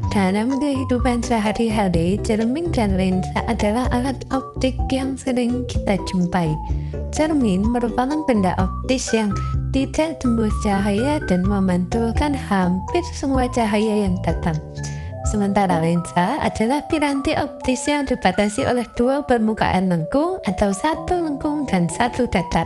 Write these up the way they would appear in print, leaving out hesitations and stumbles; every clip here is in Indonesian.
Dalam kehidupan sehari-hari, cermin dan lensa adalah alat optik yang sering kita jumpai. Cermin merupakan benda optis yang tidak tembus cahaya dan memantulkan hampir semua cahaya yang datang. Sementara lensa adalah piranti optis yang dibatasi oleh dua permukaan lengkung atau satu lengkung dan satu datar.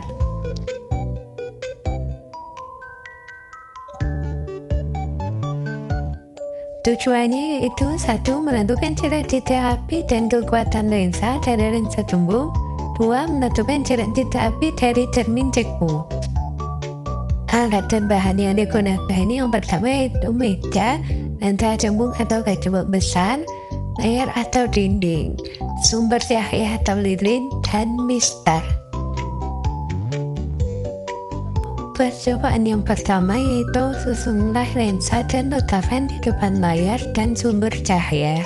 Tujuannya yaitu satu, menentukan jarak titik api dan kekuatan lensa dari lensa jumbo. Dua, menentukan jarak titik api dari cermin cekung. Alat dan bahan yang digunakan yang pertama yaitu meja, lensa jembung atau kacamata besar, layar atau dinding, sumber cahaya atau lilin, dan mistar. Percobaan yang pertama yaitu susunlah lensa dan letakkan di depan layar dan sumber cahaya.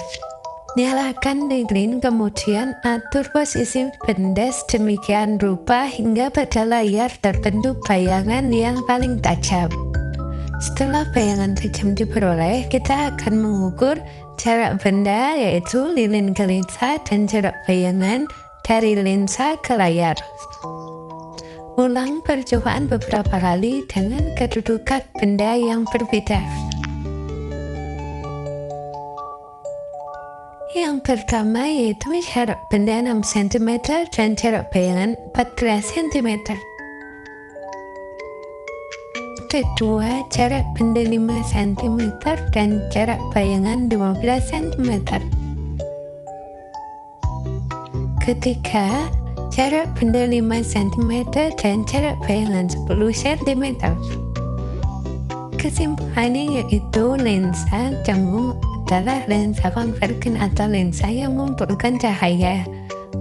Nyalakan lilin, kemudian atur posisi benda sedemikian rupa hingga pada layar terbentuk bayangan yang paling tajam. Setelah bayangan tajam diperoleh, kita akan mengukur jarak benda yaitu lilin ke lensa dan jarak bayangan dari lensa ke layar. Ulang percobaan beberapa kali dengan kedudukan benda yang berbeda. Yang pertama yaitu jarak benda 6 cm dan jarak bayangan 14 cm. Kedua, jarak benda 5 cm dan jarak bayangan 15 cm. Ketiga, jarak benda 5 cm dan jarak bayangan 10 cm. Kesimpulannya yaitu lensa jambung adalah lensa konvergen atau lensa yang mengumpulkan cahaya.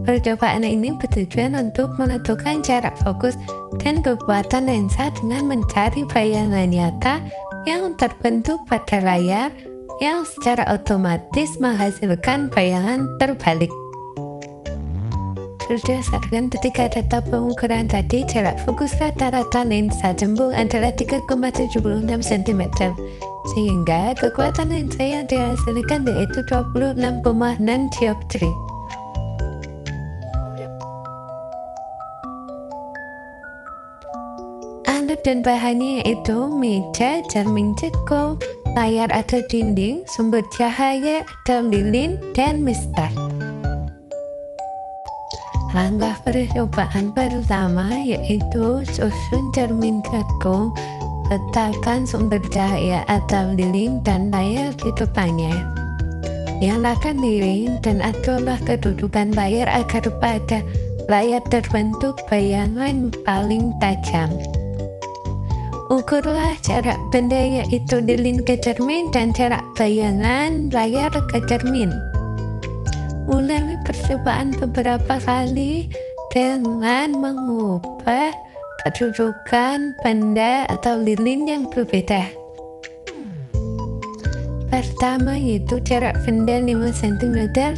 Percobaan ini bertujuan untuk menentukan jarak fokus dan kekuatan lensa dengan mencari bayangan nyata yang terbentuk pada layar yang secara otomatis menghasilkan bayangan terbalik. Berdasarkan ketiga data pengukuran tadi, jarak fokus rata-rata lensa jembung adalah 3,76 cm, sehingga kekuatan lensa yang dihasilkan yaitu 26,6 dioptri. Alat dan bahannya yaitu meja, cermin cekung, layar atau dinding, sumber cahaya atau lilin, dan mistar. Langkah percobaan pertama yaitu susun cermin cekung, letakkan sumber cahaya atau lilin dan layar di depannya. Nyalakan lilin dan aturlah kedudukan layar agar pada layar terbentuk bayangan paling tajam. Ukurlah jarak benda yaitu lilin ke cermin dan jarak bayangan layar ke cermin. Ulangi percobaan beberapa kali dengan mengubah kedudukan benda atau lilin yang berbeda. Pertama yaitu jarak benda 5 cm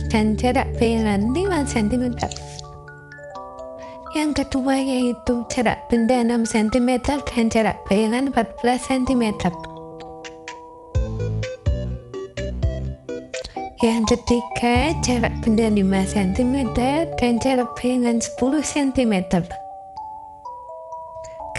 dan jarak bayangan 5 cm. Yang kedua yaitu jarak benda 6 cm dan jarak bayangan 14 cm. Yang ketiga, jarak benda 5 cm dan jarak bayangan 10 cm.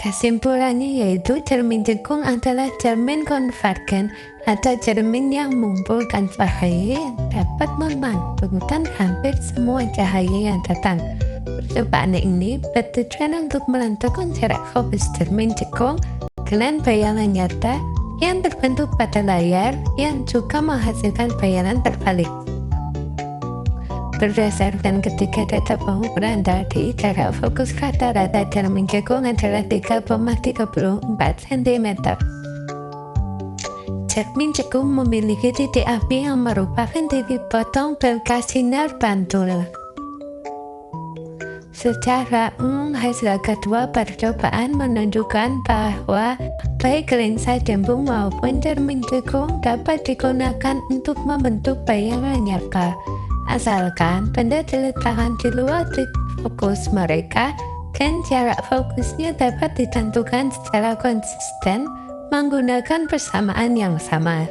Kesimpulannya yaitu cermin cekung adalah cermin konvergen atau cermin yang mengumpulkan cahaya yang dapat memantulkan hampir semua cahaya yang datang. Percobaan ini bertujuan untuk menentukan jarak fokus cermin cekung dengan bayangan nyata yang terbentuk pada layar yang juga menghasilkan bayangan terbalik. Berdasarkan ketiga data pengukuran tadi, jarak fokus rata-rata cermin cekung adalah 3,34 cm. Cermin cekung memiliki titik api yang merupakan titik potong belka sinar pantul. Secara umum, hasil kedua percobaan menunjukkan bahwa baik lensa jembung maupun cermin cekung dapat digunakan untuk membentuk bayangan nyata, asalkan benda diletakkan di luar titik fokus mereka dan jarak fokusnya dapat ditentukan secara konsisten menggunakan persamaan yang sama.